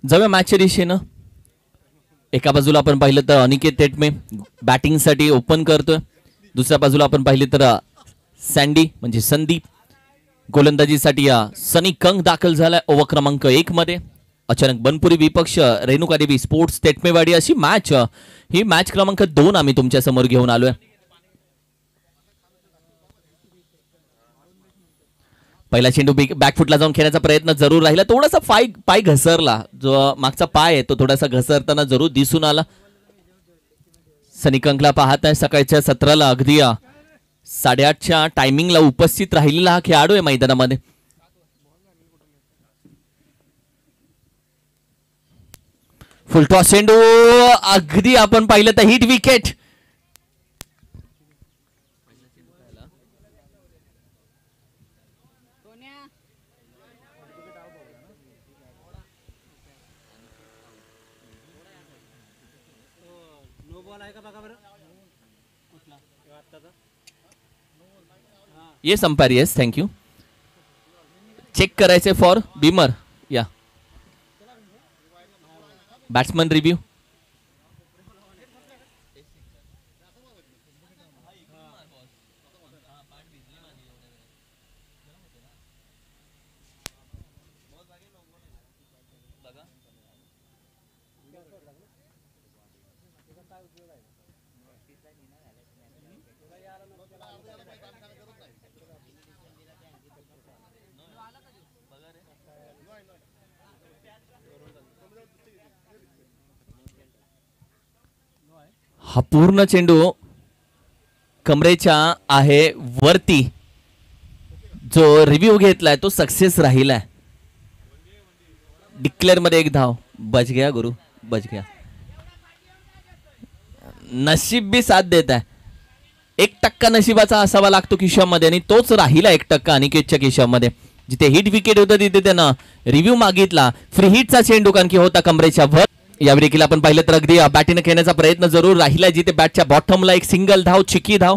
जाऊया मॅचच्या दिशेनं. एका बाजूला आपण पाहिलं तर अनिकेत तेटमे बॅटिंगसाठी ओपन करतोय, दुसऱ्या बाजूला आपण पाहिले तर सँडी म्हणजे संदीप गोलंदाजीसाठी सनी कंग दाखल झालाय ओव्हर क्रमांक 1 मध्ये. अचानक बनपुरी विपक्ष रेणुका देवी स्पोर्ट्स तेटमेवाडी अशी मॅच, ही मॅच क्रमांक 2 आम्ही तुमच्या समोर घेऊन आलोय. पहिला चेंडू बॅकफुटला जाऊन खेळण्याचा प्रयत्न जरूर राहिला, थोडासा पाय घसरला, जो मागचा पाय आहे तो थोडासा घसरताना जरूर दिसून आला. सनी कंगला पाहत आहे, सकाळच्या सत्राला अगदी 8:30च्या टायमिंगला उपस्थित राहिलेला हा खेळाडू आहे मैदानामध्ये. फुलटॉस चेंडू अगदी आपण पाहिलं तर hit wicket. Yes umpire, yes thank you. Check करायचे फॉर बीमर. या बॅट्समन रिव्ह्यू. हा पूर्ण चेंडू कमरेच्या आहे वरती, जो रिव्ह्यू घेतलाय तो सक्सेस राहिलाय. डिक्लेअर मध्ये 1 धाव. बच गया गुरु, बच गया. नशीब भी साथ देत आहे. 1% नशिबाचा असावा लागतो खिशामध्ये आणि तोच राहिला 1% अनिकेतच्या खिशामध्ये. जिथे हिट विकेट होतं तिथे त्यानं रिव्ह्यू मागितला. फ्री हिटचा चेंडू कारण की होता कमरेच्या वर. यावेळी देखील आपण पाहिलं तर अगदी बॅटीने खेळण्याचा प्रयत्न जरूर राहिला, जिथे बॅटच्या बॉटमला एक सिंगल धाव, चिकी धाव.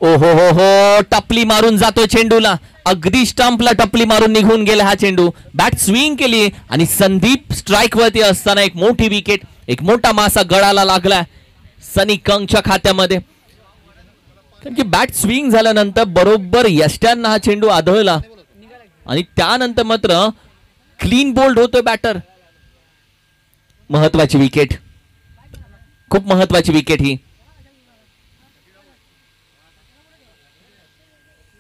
ओहो हो हो, टपली मारून जातोय चेंडूला, अगदी स्टंपला टपली मारून निघून गेला हा चेंडू. बॅट स्विंग केली आणि संदीप स्ट्राइक वरती असताना एक मोठी विकेट, एक मोठा मासा गळाला लागला सनी कंगच्या खात्यामध्ये. कारण की बॅट स्विंग झाल्यानंतर बरोबर यष्ट्यांना हा चेंडू आदळला आणि त्यानंतर मात्र क्लीन बोल्ड होतोय बॅटर. महत्वाची विकेट, खूप महत्वाची विकेट ही.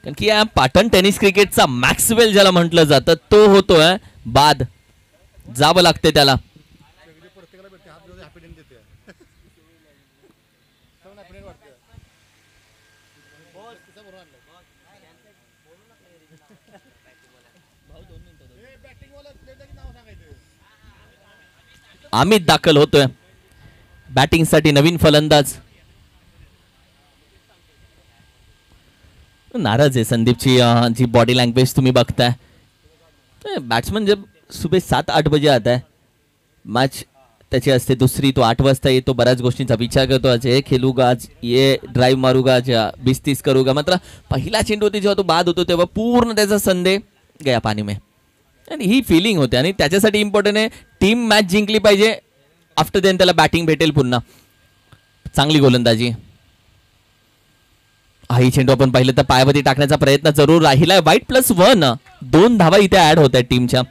कारण की या पाटण टेनिस क्रिकेटचा मॅक्सवेल ज्याला म्हटलं जातं तो होतोय बाद. जावं लागते त्याला. अमित दाखल होतोय बॅटिंग साठी. नवीन फलंदाज नाराज आहे संदीपची. जी बॉडी लँग्वेज तुम्ही बघताय, बॅट्समन जब सुबह 7-8 बजे आता है, मैच त्याची असते दुसरी, तो 8 वाजता येतो, बऱ्याच गोष्टींचा विचार करतो. आज हे खेळूगा, आज ये ड्राईव्ह मारूगा, आज 20-30 करूगा. मात्र पहिला चेंडू होती जेव्हा तो बाद होतो तेव्हा पूर्ण त्याचा संदेह गया पाणी में. आणि ही फिलिंग होते आणि त्याच्यासाठी इम्पॉर्टंट आहे टीम मॅच जिंकली पाहिजे. आफ्टर देन त्याला बॅटिंग भेटेल पुन्हा. चांगली गोलंदाजी. ही चेंडू आपण पाहिलं तर पायावरती टाकण्याचा प्रयत्न जरूर राहिलाय. वाईट +1, 2 धावा इथे ऍड होत आहेत टीमच्या.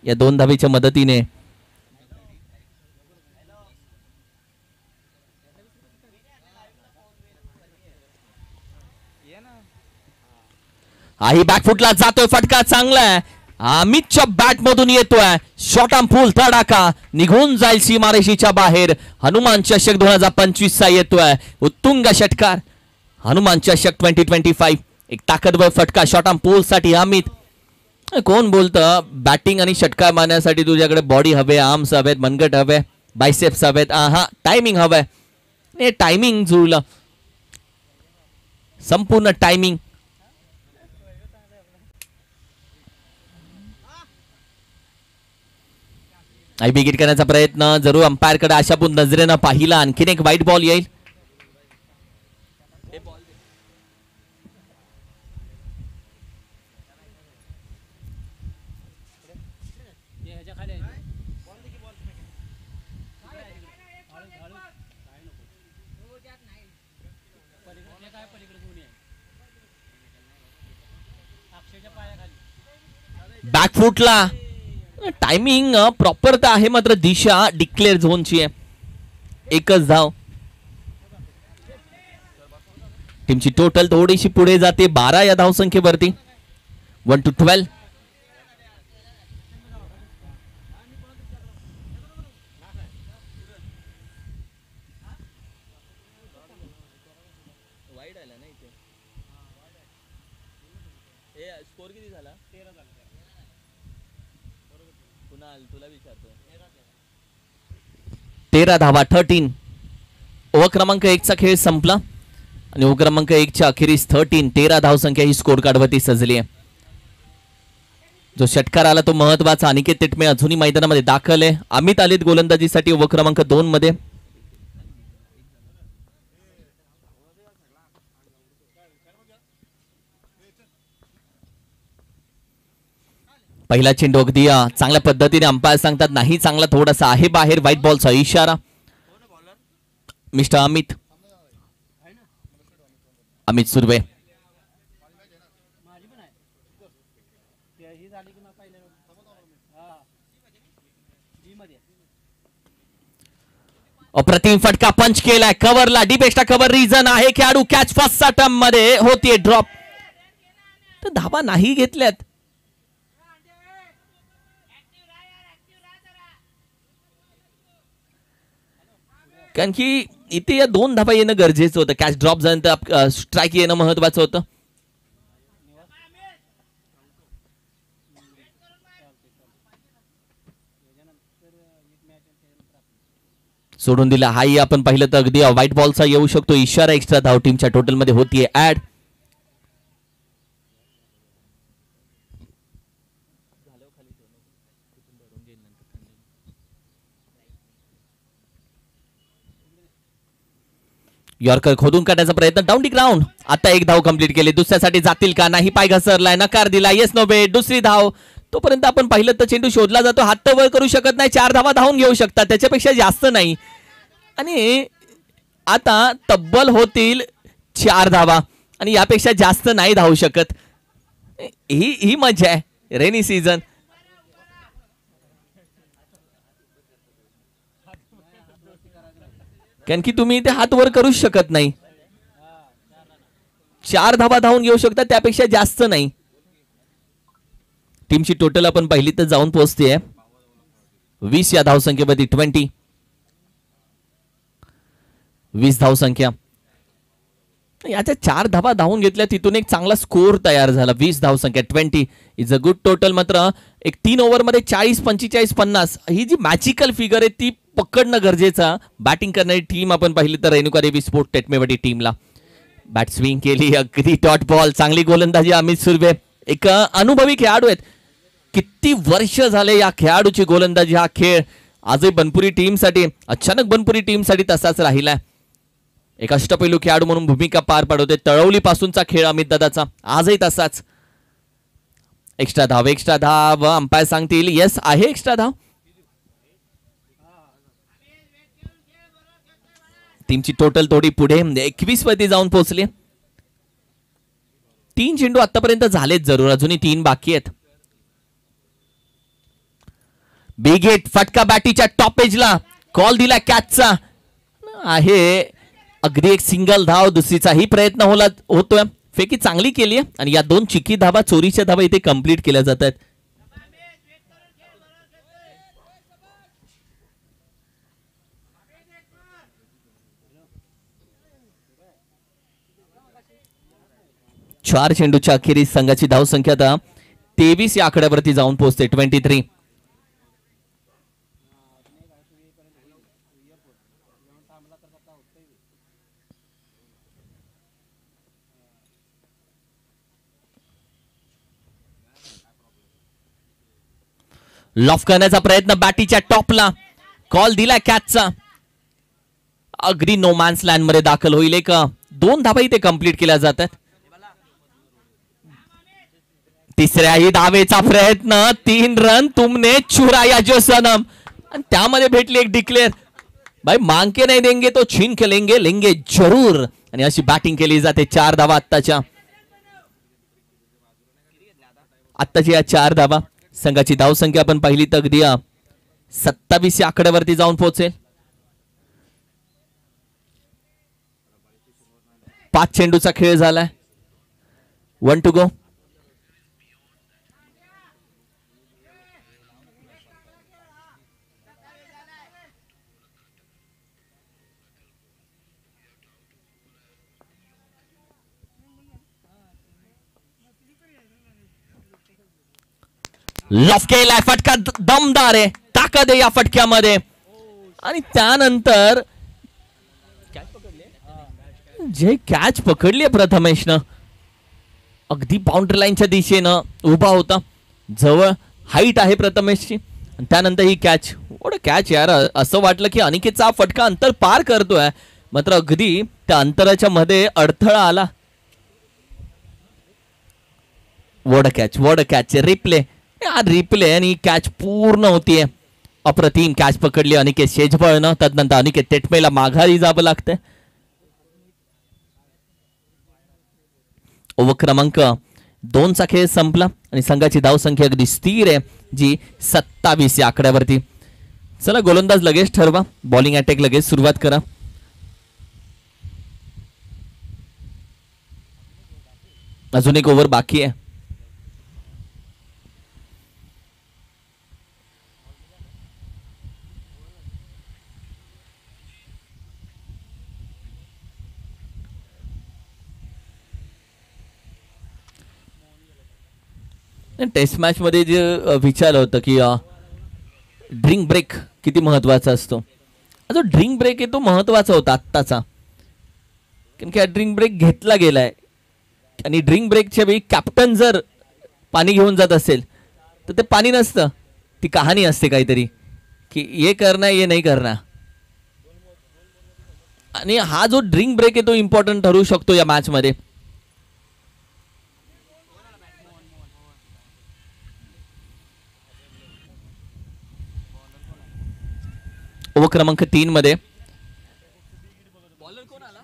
या 2 धावेच्या मदतीने ही बॅकफुटला जातोय, फटका चांगला आहे, अमितच्या बॅट मधून येतोय, शॉर्ट आर्म फुल तडाखा निघून जाईल सीमारेषेच्या बाहेर. हनुमान चषक 2025 चा येतोय, उत्तुंग षटकार हनुमान चषक 2025. एक ताकदवर फटका शॉर्ट आर्म पूल साठी. अमित कोण बोलतं बॅटिंग आणि षटकार मारण्यासाठी तुझ्याकडे बॉडी हवे, आर्म्स हवेत, मनगट हवे, बायसेप्स हवेत, टायमिंग हवंय. हे टायमिंग जुळलं, संपूर्ण टायमिंग. विकेट करण्याचा प्रयत्न जरूर अंपायर कडे आशापूर नजरेनं पाहिला. आणखीन एक व्हाईट बॉल येईल. बॅकफुटला टायमिंग प्रॉपर तर आहे, मात्र दिशा डिक्लेअर झोनची आहे. एकच धाव. टीमची टोटल थोडीशी पुढे जाते 12 या धावसंख्येवरती. 1-12. स्कोर किती झाला? 13 धावा. 13. ओव्हर क्रमांक 1 चा खेळ संपला आणि ओव्हर क्रमांक 1 च्या अखेरीस 13 धावसंख्या ही स्कोर कार्डवरती सजली आहे. जो षटकार आला तो महत्वाचा. अनिकेत तिटमे अजूनही मैदानामध्ये दाखल आहे. अमित आलेत गोलंदाजीसाठी ओव्हर क्रमांक 2 मध्ये. पहिला चेंडू अगदी चांगल्या पद्धतीने अंपायर सांगतात नाही चांगला थोडासा आहे बाहेर. व्हाईट बॉलचा इशारा. मिस्टर अमित सुर्वे. अप्रतिम फटका पंच केलाय. कव्हरला डीप एक्स्ट्रा कव्हर रिझन आहे. खेळाडू कॅच फर्स्ट अटेम्प्ट मध्ये होतीये ड्रॉप. तर धावा नाही घेतल्यात. कारण की इथे या 2 धावा येणं गरजेचं होतं. कॅच ड्रॉप झाल्यानंतर स्ट्राईक येणं महत्वाचं होतं. सोडून दिला. हाही आपण पाहिलं तर अगदी व्हाईट बॉलचा येऊ शकतो इशारा. एक्स्ट्रा धाव टीमच्या टोटल मध्ये होतीये ऍड. यॉर्कर खोदून काढण्याचा प्रयत्न. Down the ground. आता एक धाव कंप्लीट केली. दुसऱ्यासाठी जातील का? नाही. पाय घसरलाय. नकार दिला. येस नो बेट. दुसरी धाव. तोपर्यंत आपण पाहिलं तर चेंडू शोधला जातो. हात तर वर करू शकत नाही. 4 धावा धावून घेऊ शकतात, त्याच्यापेक्षा जास्त नाही. आणि आता तब्बल होतील 4 धावा आणि यापेक्षा जास्त नाही धावू शकत. ही मजा आहे रेनी सीझन. कारण की तुम्ही इथे हात वर करूच शकत नाही. 4 धावा धावून घेऊ शकता, त्यापेक्षा जास्त नाही. टीमची टोटल आपण पाहिली तर जाऊन पोहोचते 20 या धावसंख्येमध्ये. 20 धावसंख्या. याच्या 4 धावा धावून घेतल्या, तिथून एक चांगला स्कोर तयार झाला. 20 धावसंख्या. 20 इज अ गुड टोटल. मात्र एक 3 ओव्हर मध्ये 40, 45, 50 ही जी मॅजिकल फिगर आहे ती पकडणं गरजेचं. बॅटिंग करणारी टीम आपण पाहिली तर रेणुका देवी स्पोर्ट टेटमेवाडी टीमला बॅट स्विंग केली. अगदी डॉट बॉल. चांगली गोलंदाजी अमित सुर्वे. एक अनुभवी खेळाडू आहेत. किती वर्ष झाले या खेळाडूची गोलंदाजी. हा खेळ आजही बनपुरी टीमसाठी, अचानक बनपुरी टीमसाठी तसाच राहिलाय. एक अष्टपैलू खेळाडू म्हणून भूमिका पार पाडवते. तळवली पासूनचा खेळ अमित दादाचा आजही तसाच. एक्स्ट्रा धाव. एक्स्ट्रा धाव. अंपायर सांगतील येस आहे एक्स्ट्रा धाव. टीमची टोटल थोडी पुढे 21 वरती जाऊन पोहोचली. 3 चेंडू आतापर्यंत झालेत जरूर, अजूनही 3 बाकी आहेत. Big hit. फटका बॅटीच्या टॉप एजला. कॉल दिला कॅचचा आहे. अगदी एक सिंगल धाव. दुसरीचाही प्रयत्न होतोय. फेकी चांगली केली आहे आणि या दोन चिकी धाबा चोरीच्या धाबा इथे कंप्लीट केल्या जात आहेत. चार चेंडूच्या अखेरीस संघाची धावसंख्या आता 23 या आकड्यावरती जाऊन पोहोचते. 23. लॉफ करण्याचा प्रयत्न बॅटीच्या टॉपला, कॉल दिलाय कॅचचा. अगदी नो मॅन्स लँड मध्ये दाखल होईल. एक 2 धाबा इथे कंप्लीट केल्या जातात. तिसऱ्याही धावेचा प्रयत्न, 3 रन तुमने चुराया जो सनम, आणि त्यामध्ये भेटली एक डिक्लेअर. भाई मांग के नाही देंगे तो छीन के लेंगे, लेंगे जरूर. आणि अशी बॅटिंग केली जाते. 4 धावा आत्ताच्या या 4 धावा. संघाची धावसंख्या आपण पाहिली तर अगदी 27 या आकड्यावरती जाऊन पोहोचेल. 5 चेंडूचा खेळ झालाय. 1 to go. लॉफ केलाय, फटका दमदार आहे, ताकद आहे या फटक्यामध्ये. आणि त्यानंतर जे कॅच पकडली प्रथमेशनं, अगदी बाउंड्री लाईनच्या दिशेनं उभा होता, जवळ हाईट आहे प्रथमेशची, आणि त्यानंतर ही कॅच. कॅच यार, असं वाटलं की अनिकेतचा फटका अंतर पार करतोय, मात्र अगदी त्या अंतराच्या मध्ये अडथळा आला. वॉड कॅच रिप्ले आणि कॅच पूर्ण होतीये. अप्रतिम कॅच पकडली अनिकेत शेजबळनं. तदनंतर अनिकेत तेटमेला माघारी जावं लागतंय. ओव्हर क्रमांक 2 चा खेळ संपला आणि संघाची धावसंख्या अगदी स्थिर आहे, जी 27 या आकड्यावरती. चला गोलंदाज लगेच ठरवा, बॉलिंग अटॅक लगेच सुरुवात करा. अजून एक ओव्हर बाकी आहे. टेस्ट मॅच मध्ये जे विचारलं होतं की ड्रिंक ब्रेक किती महत्वाचा असतो. जो ड्रिंक ब्रेक आहे तो महत्वाचा होता आत्ताचा, कारण की ड्रिंक ब्रेक घेतला गेलाय आणि ड्रिंक ब्रेकच्या वेळी कॅप्टन जर पाणी घेऊन जात असेल तर ते पाणी नसतं, ती कहाणी असते काहीतरी की ये करना ये नाही करना. आणि हा जो ड्रिंक ब्रेक आहे तो इम्पॉर्टंट ठरू शकतो या मॅच मध्ये. ओव्हर क्रमांक 3 मध्ये बॉलर कोण आला?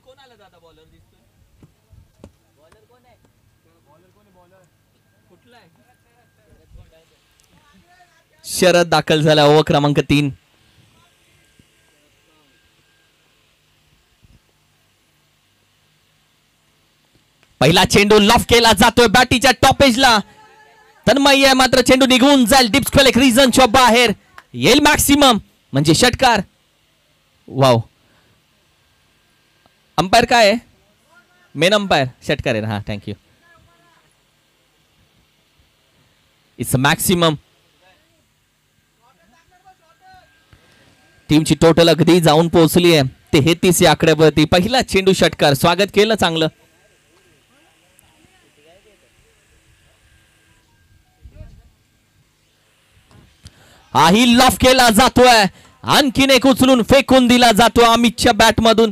कोण आला दादा? बॉलर दिसतोय. बॉलर कोण आहे? बॉलर कुठला आहे? शरद दाखल झाला. ओव्हर क्रमांक 3. पहिला चेंडू लॉफ केला जातोय बॅटीच्या टॉपेजला. तन्मय आहे, मात्र चेंडू निघून जाईल डीप स्क्वेअर एक रिजनच्या बाहेर. येईल मॅक्सिमम म्हणजे षटकार. वाव, अंपायर काय आहे? मेन अंपायर षटकार आहे. हा, थँक्यू. It's maximum. टीमची टोटल अगदी जाऊन पोहोचली आहे 33 या आकड्यावरती. पहिला चेंडू षटकार. स्वागत केलं चांगलं. हाही लॉफ केला जातोय. आणखीन एक उचलून फेकून दिला जातो अमितच्या बॅट मधून.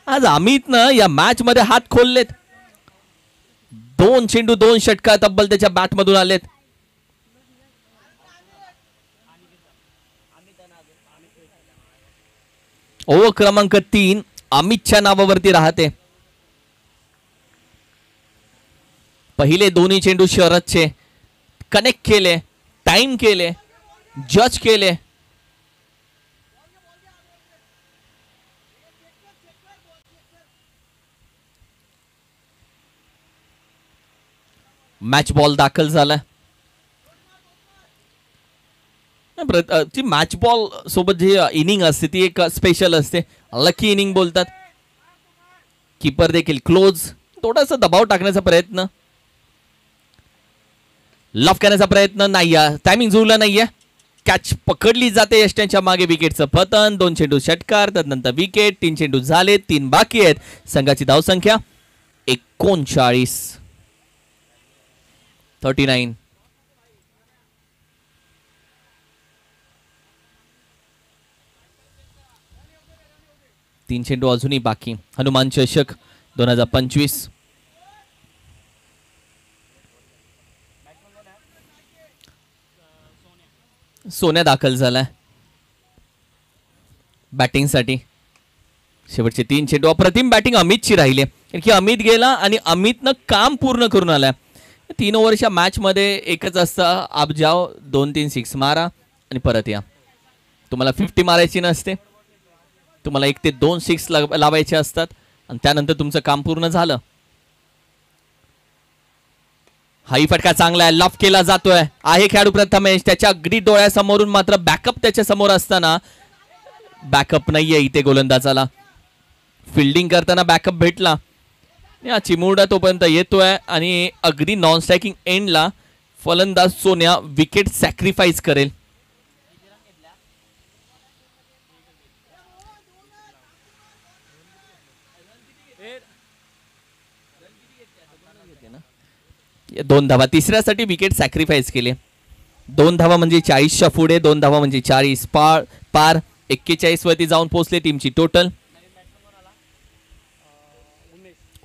आज अमितनं या मॅच मध्ये हात खोललेत. 2 चेंडू 2 षटकार तब्बल त्याच्या बॅट मधून आलेत. ओव्हर क्रमांक 3 अमितच्या नावावरती राहते. पहिले दोन्ही चेंडू शरदचे कनेक्ट केले, टाइम केले, जज केले. मॅच बॉल दाखल झाला. ती मॅच बॉल सोबत जी इनिंग असते ती एक स्पेशल असते. लकी इनिंग बोलतात. कीपर देखील क्लोज. थोडासा दबाव टाकण्याचा प्रयत्न, लॉफ करण्याचा प्रयत्न नाही. टायमिंग जुळला नाहीये. कॅच पकडली जाते. यष्ट्यांच्या मागे विकेटचं पतन. 2 चेंडू षटकार, त्यानंतर विकेट. 3 चेंडू झाले, 3 बाकी आहेत. संघाची धावसंख्या 39. 39. 3 चेंडू अजूनही बाकी. हनुमान चषक 2025. सोन्या दाखल झालाय बॅटिंगसाठी. शेवटचे 3 चेंडू. अप्रतिम बॅटिंग अमितची राहिली, कारण की अमित गेला आणि अमितनं काम पूर्ण करून आलाय. 3 ओव्हरच्या मॅच मध्ये एकच असतं, आप जाओ 2-3 सिक्स मारा आणि परत या. तुम्हाला 50 मारायची नसते, तुम्हाला 1 ते 2 सिक्स लावायचे असतात आणि त्यानंतर तुमचं काम पूर्ण झालं. हाही फटका चांगला आहे. लॉफ केला जातोय. आहे खेळाडू प्रथमेश, त्याच्या अगदी डोळ्यासमोरून, मात्र बॅकअप त्याच्या समोर असताना बॅकअप नाहीये इथे गोलंदाजाला. फिल्डिंग करताना बॅकअप भेटला. चिमुरडा तोपर्यंत येतोय आणि अगदी नॉन स्ट्रायकिंग एंडला फलंदाज सोन्या विकेट सॅक्रिफाईस करेल. दोन धावा. तिसऱ्यासाठी विकेट सॅक्रिफाईस केले. 2 धावा म्हणजे 40च्या पुढे. 2 धावा म्हणजे 40 पार. 41 वरती जाऊन पोहोचले टीमची टोटल.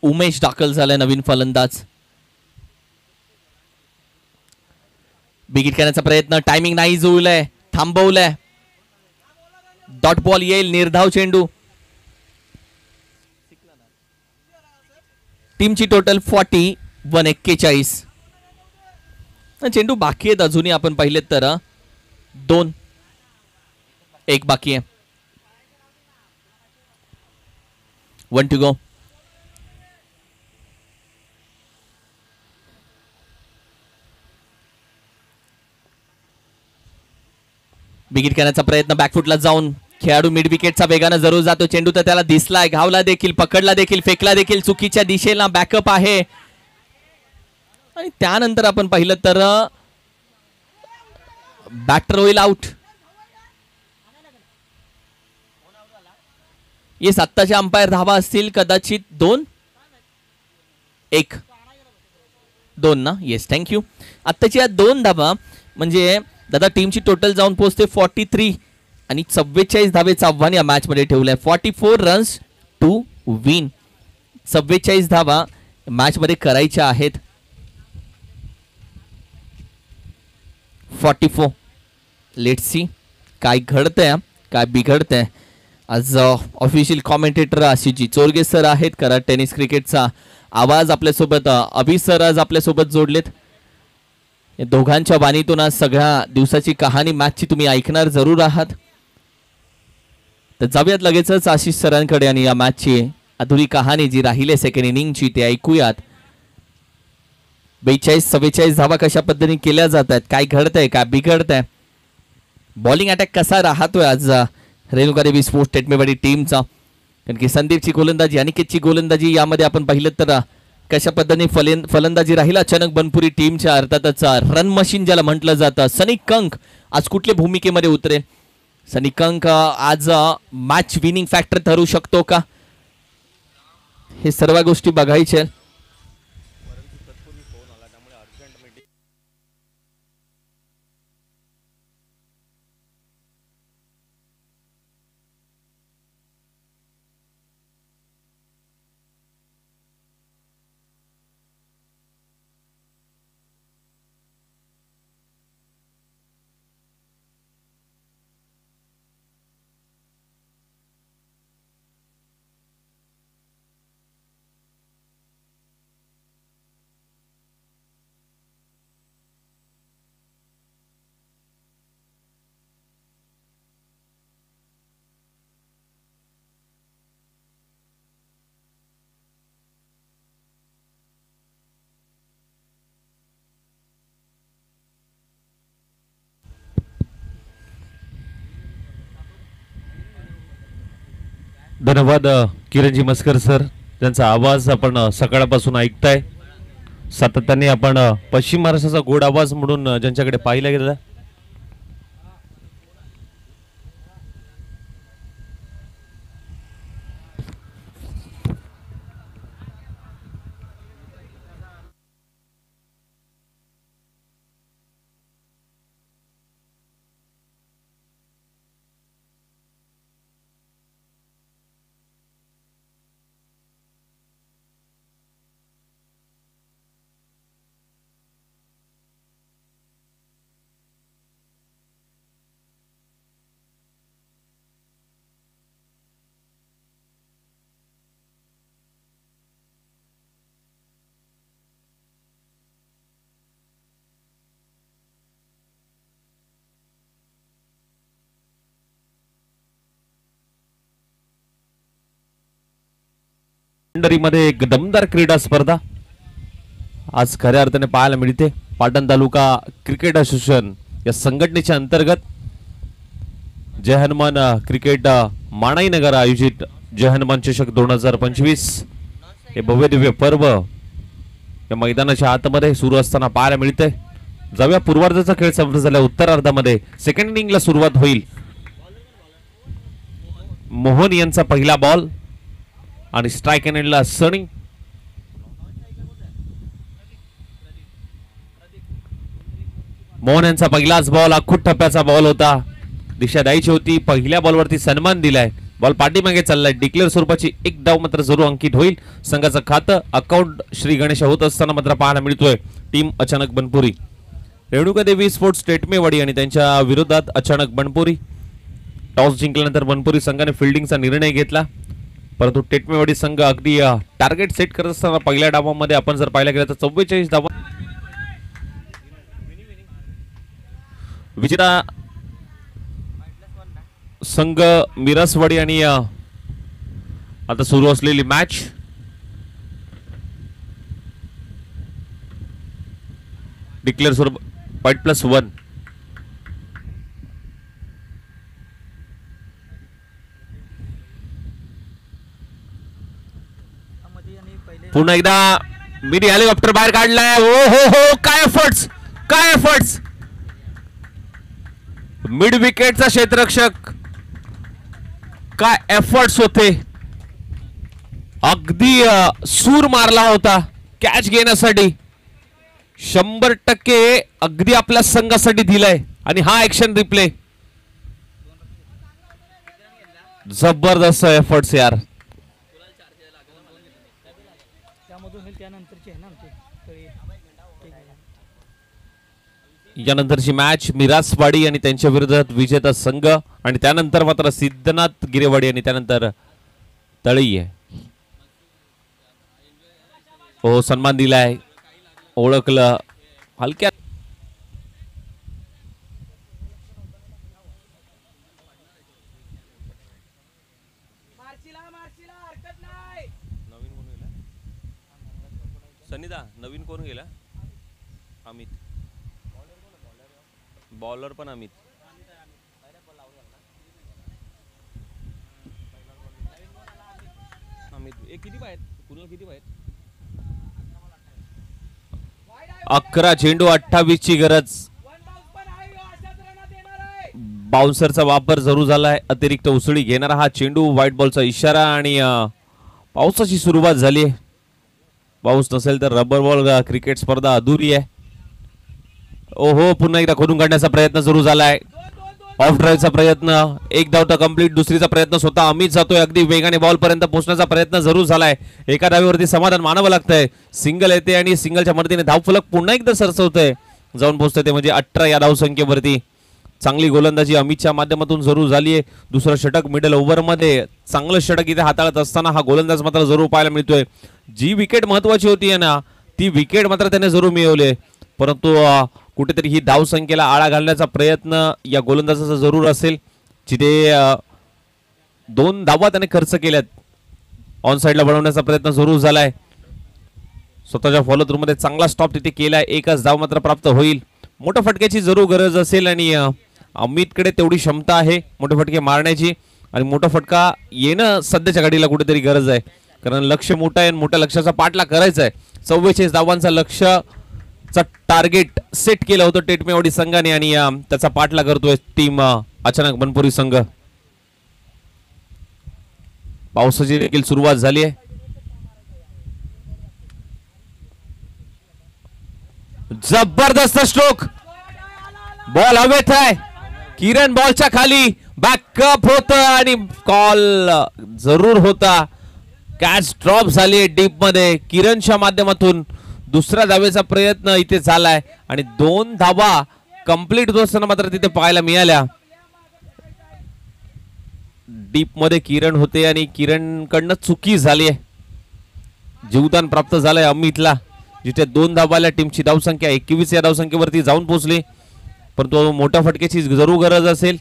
उमेश दाखल झालाय, नवीन फलंदाज. विकेट करण्याचा प्रयत्न. टायमिंग नाही जुळलंय, थांबवलंय. डॉट बॉल येईल. निर्धाव चेंडू. टीमची टोटल 41. 41 चेंडू बाकी आहेत अजूनही. आपण पाहिलेत तर 2. 1 बाकी आहे. 1 टू गो. विकेट करण्याचा प्रयत्न. बॅकफुटला जाऊन खेळाडू मिड विकेटचा वेगानं जरूर जातो. चेंडू तर त्याला दिसलाय, घावला देखील, पकडला देखील, फेकला देखील. चुकीच्या दिशेला बॅकअप आहे आणि त्यानंतर आपण पाहिलं तर बॅटर होईल आउट. येस, आत्ताच्या अंपायर धावा असतील कदाचित 2. 1 2 ना. Yes, thank you. आत्ताची या 2 धावा म्हणजे दादा टीमची टोटल जाऊन पोहोचते 43 आणि 44 धावेचं आव्हान या मॅच मध्ये ठेवलंय. 44 रन्स टू विन. 44 धावा मॅच मध्ये करायच्या आहेत. 44. लेट्स सी काय घडतंय, काय बिघडतंय. आज ऑफिशियल कॉमेंटेटर आशिषजी चोरगे सर आहेत. करा टेनिस क्रिकेटचा आवाज आपल्यासोबत अभि सर आज आपल्यासोबत जोडलेत. दोघांच्या बाणीतून आज सगळ्या दिवसाची कहाणी मॅचची तुम्ही ऐकणार जरूर आहात. तर जाऊयात लगेचच आशिष सरांकडे आणि या मॅचची अधुरी कहाणी जी राहिली सेकंड इनिंगची ते ऐकूयात. 42-44 धावा कशा पद्धतीने केल्या जात आहेत, काय घडतंय, काय बिघडतंय, बॉलिंग अटॅक कसा राहतोय आज रेणुका देवी स्पोर्ट्स टेटमेवाडी टीमचा. कारण की संदीपची गोलंदाजी, अनिकेतची गोलंदाजी यामध्ये आपण पाहिलं तर कशा पद्धतीने फलंदाजी राहील अचानक बनपुरी टीमच्या. अर्थातच रन मशीन ज्याला म्हटलं जातं सनी कंक आज कुठल्या भूमिकेमध्ये उतरेल. सनी कंक आज मॅच विनिंग फॅक्टर ठरू शकतो का, हे सर्व गोष्टी बघायच्या. धन्यवाद किरणजी मस्कर सर, त्यांचा आवाज आपण सकाळपासून ऐकताय. सातत्याने आपण पश्चिम महाराष्ट्राचा गोड आवाज म्हणून ज्यांच्याकडे पाहिला गेला. मध्ये एक दमदार क्रीडा स्पर्धा आज खऱ्या अर्थाने पाहायला मिळते. पाटण तालुका क्रिकेट असोसिएशन या संघटनेच्या अंतर्गत जय हनुमान क्रिकेट माणाई नगर आयोजित जय हनुमान चषक 2025 हे भव्य दिव्य पर्व या मैदानाच्या आतमध्ये सुरू असताना पाहायला मिळते. जाऊया पूर्वार्धाचा खेळ संपन्न झाला. उत्तरार्धामध्ये सेकंड इनिंगला सुरुवात होईल. मोहन यांचा पहिला बॉल आणि स्ट्राइक एंडला सनी. मोहन यांचा पहिलाच बॉल अखूट टप्प्याचा बॉल होता. दिशा द्यायची होती. पहिल्या बॉलवरती सन्मान दिलाय. बॉल पाठीमागे चाललाय. डिक्लेअर स्वरूपाची एक डाव मात्र जरूर अंकित होईल. संघाचं खातं अकाउंट श्री गणेश होत असताना मात्र पाहायला मिळतोय. टीम अचानक बनपुरी. रेणुका देवी स्पोर्ट्स टेटमेवाडी आणि त्यांच्या विरोधात अचानक बनपुरी. टॉस जिंकल्यानंतर बनपुरी संघाने फिल्डिंगचा निर्णय घेतला, परंतु टेटमेवाडी संघ अगदी टार्गेट सेट करत असताना पहिल्या डावामध्ये आपण जर पाहिला गेला तर 44 धावा. विजेता संघ मिरासवाडी आणि आता सुरू असलेली मॅच डिक्लेअर स्वरूप .+1. पुन्हा एकदा मिनी हेलिकॉप्टर बाहेर काढलाय. ओ हो हो, काय एफर्ट्स, काय एफर्ट्स. मिड विकेटचा क्षेत्ररक्षक, काय एफर्ट्स होते. अगदी सूर मारला होता कॅच घेण्यासाठी. 100% अगदी आपल्या संघासाठी दिलाय. आणि हा ऍक्शन रिप्ले, जबरदस्त एफर्ट्स यार. यानंतरची मॅच मिरासवाडी आणि त्यांच्या विरोधात विजेता संघ आणि त्यानंतर मात्र सिद्धनाथ गिरेवाडी आणि त्यानंतर तळी आहे. हो, सन्मान दिलाय, ओळखलं हलक्या. सनिदा नवीन कोण गेला? अमित. बॉलर पण अमित. अमित किती पाहिजे? कुणाला किती पाहिजे? 11 चेंडू 28 ची गरज. बाउन्सरचा वापर जरूर झालाय. अतिरिक्त उसळी घेणारा हा चेंडू. व्हाईट बॉलचा इशारा आणि पावसाची सुरुवात झाली आहे. पाऊस नसेल तर रबर बॉल क्रिकेट स्पर्धा अधुरी आहे. ओहो, पुन्हा एकदा खोडून काढण्याचा प्रयत्न सुरू झालाय. ऑफ ड्राईव्हचा प्रयत्न. एक धाव तर कंप्लीट. दुसरीचा प्रयत्न स्वतः अमित जातोय. अगदी वेगाने बॉल पर्यंत पोहोचण्याचा प्रयत्न जरूर झालाय. एका धावीवरती समाधान मानावं लागतंय. सिंगल येते आणि सिंगलच्या मदतीने धावफलक पुन्हा एकदा सरसवतंय. जाऊन पोहोचतंय ते म्हणजे 18 या धावसंख्येवरती. चांगली गोलंदाजी अमितच्या माध्यमातून जरूर झाली आहे. दुसरं षटक मिडल ओव्हरमध्ये चांगलं षटक इथे हाताळत असताना हा गोलंदाज मात्र जरूर पाहायला मिळतोय. जी विकेट महत्वाची होती ना, ती विकेट मात्र त्याने जरूर मिळवले. परंतु कुठेतरी ही धावसंख्येला आळा घालण्याचा प्रयत्न या गोलंदाजाचा जरूर असेल. जिथे 2 धावा त्याने खर्च केल्यात. ऑन साइडला बनवण्याचा प्रयत्न जरूर झालाय. स्वतःच्या फॉलो थ्रू मध्ये चांगला स्टॉप तिथे केलाय. एकच धाव मात्र प्राप्त होईल. मोठ्या फटक्याची जरूर गरज असेल आणि अमितकडे तेवढी क्षमता आहे मोठे फटके मारण्याची. आणि मोठा फटका येणं सध्याच्या घडीला कुठेतरी गरज आहे, कारण लक्ष मोठं आहे आणि मोठ्या लक्ष्याचा पाठला करायचा आहे. 44 धावांचा लक्ष्याचा टार्गेट सेट केलं होतं टेटमेवाडी संघाने आणि त्याचा पाठला करतोय टीम अचानक बनपुरी संघ. पावसाची देखील सुरुवात झाली आहे. जबरदस्त स्ट्रोक, बॉल हवेत आहे. किरण बॉलच्या खाली बॅकअप होत आणि कॉल जरूर होता. कॅच ड्रॉप झाली डीप मध्ये. किरणच्या माध्यमातून दुसऱ्या धावेचा प्रयत्न इथे झालाय आणि 2 धावा कंप्लीट होत असताना मात्र तिथे पाहायला मिळाल्या. डीप मध्ये किरण होते आणि किरण कडनं चुकी झाली आहे. जीवदान प्राप्त झालंय अमितला, जिथे 2 धावाला टीमची धावसंख्या 21 या धावसंख्येवरती जाऊन पोहोचली, परंतु मोठ्या फटक्याची जरूर गरज असेल.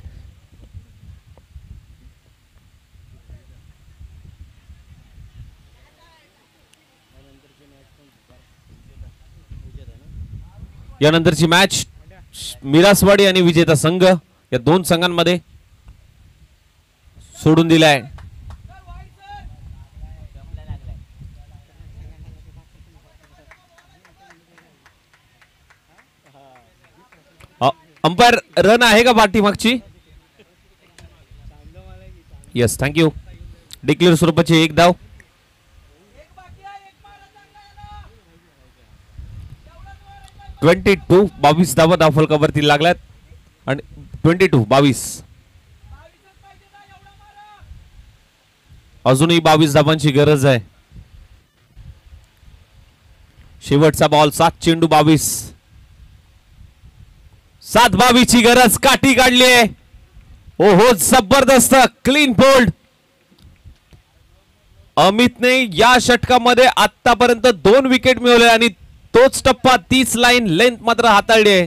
यानंतरची मॅच मिरासवाडी आणि विजेता संघ या 2 संघांमध्ये सोडून दिलाय. अंपायर रन आहे का पाठीमागची? Yes, thank you. डिक्लेअर स्वरूपाची 1 धाव. (22) 22 धावा धावफलकावरती लागल्यात आणि 22 अजूनही 22 धावांची गरज आहे. शेवटचा बॉल 7 चेंडू 22. 7-22 ची गरज काठी काढली आहे. ओहो, जबरदस्त क्लीन बोल्ड. अमितने या षटकामध्ये आतापर्यंत 2 विकेट मिळवले आणि तोच टप्पा 30 लाईन लेंथ मात्र हाताळली आहे.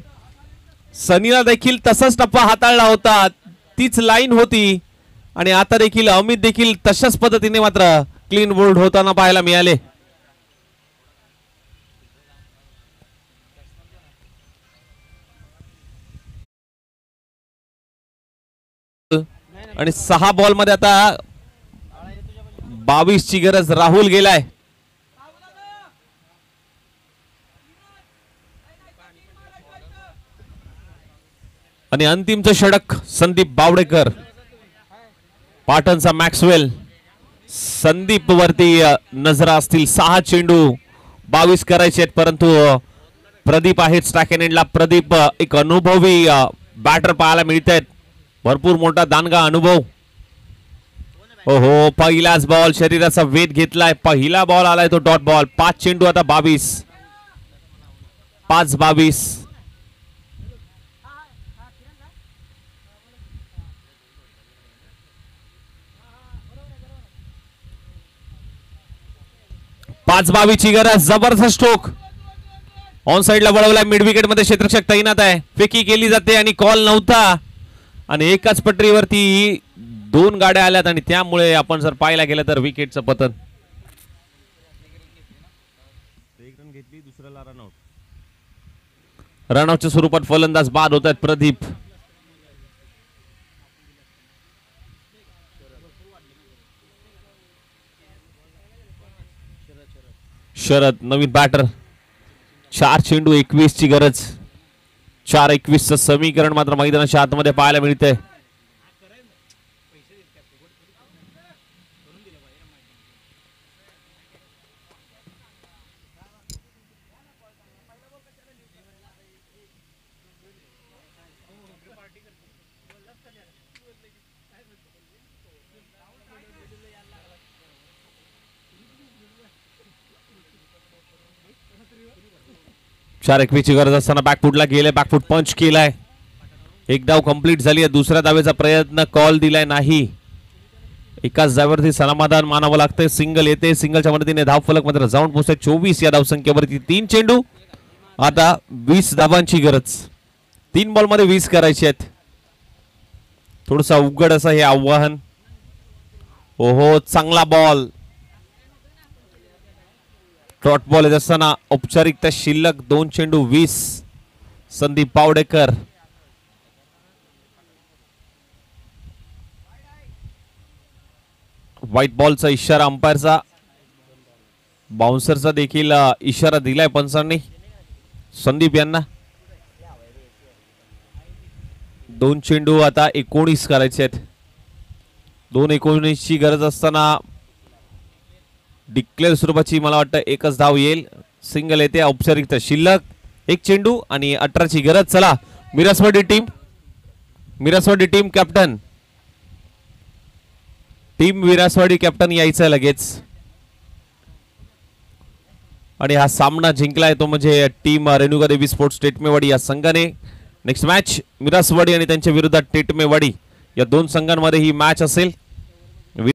सनीला देखील तसाच टप्पा हाताळला होता, तीच लाईन होती आणि आता देखील अमित देखील तशाच पद्धतीने मात्र क्लीन बोल्ड होताना पाहायला मिळाले. आणि 6 बॉल मध्ये आता 22 ची गरज. राहुल गेलाय. आणि अंतिमचं षटक संदीप बावडेकर, पाटणचा मॅक्सवेल. संदीप वरती नजरा असतील. 6 चेंडू 22 करायचे आहेत, परंतु प्रदीप आहेत स्ट्राइक एंडला. प्रदीप एक अनुभवी बॅटर पाहायला मिळत आहेत. भरपूर मोठा दानगा अनुभव. ओहो, पहिलाच बॉल शरीराचा वेध घेतलाय. पहिला बॉल आलाय तो डॉट बॉल. 5 चेंडू आता 22. 5-22. ची गरज. जबरदस्त स्ट्रोक ऑन साइडला वळवलाय. मिड विकेट मध्ये क्षेत्ररक्षक तैनात आहे. फेकी केली जाते आणि कॉल नव्हता आणि एकाच पटरीवरती 2 गाड्या आल्यात आणि त्यामुळे आपण जर पाहायला गेलं तर विकेटचं पतन. रनआउटच्या स्वरूपात फलंदाज बाद होत आहेत. प्रदीप, शरद नवीन बॅटर. 4 चेंडू 21 ची गरज. 4-21 चं समीकरण मात्र मैदानाच्या आतमध्ये पाहायला मिळतंय. चार 21 ची गरज असताना बॅकफुटला गेले. बॅकफुट पंच केलाय. 1 धाव कंप्लीट झाली आहे. दुसऱ्या धावेचा प्रयत्न कॉल दिलाय नाही. एकाच धावेवरती समाधान मानावं लागतंय. सिंगल येते. सिंगलच्या मदतीने धाव फलक मात्र जाऊन पोहोचते 24 या धावसंख्येवरती. 3 चेंडू आता 20 धावांची गरज. 3 बॉल मध्ये 20 करायचे आहेत. थोडंसं अवघड असं हे आव्हान. ओहो, चांगला बॉल. डॉट बॉल येत असताना औपचारिकता शिल्लक 2 चेंडू 20. संदीप बावडेकर. व्हाईट बॉलचा इशारा अंपायरचा, बाउन्सरचा देखील इशारा दिलाय पंचांनी संदीप यांना. 2 चेंडू आता 19 करायचे आहेत. 2-19 ची गरज असताना डिक्लेअर स्वरूपाची मला वाटतं एकच धाव येईल. सिंगल येते. औपचारिकता शिल्लक 1 चेंडू आणि 18 ची गरज. चला मिरासवाडी टीम कॅप्टन, टीम विरासवाडी कॅप्टन यायचं लगेच. आणि हा सामना जिंकलाय तो म्हणजे टीम रेणुका देवी स्पोर्ट्स टेटमेवाडी या संघाने. नेक्स्ट मॅच मिरासवाडी आणि त्यांच्या विरोधात टेटमेवाडी या 2 संघांमध्ये ही मॅच असेल.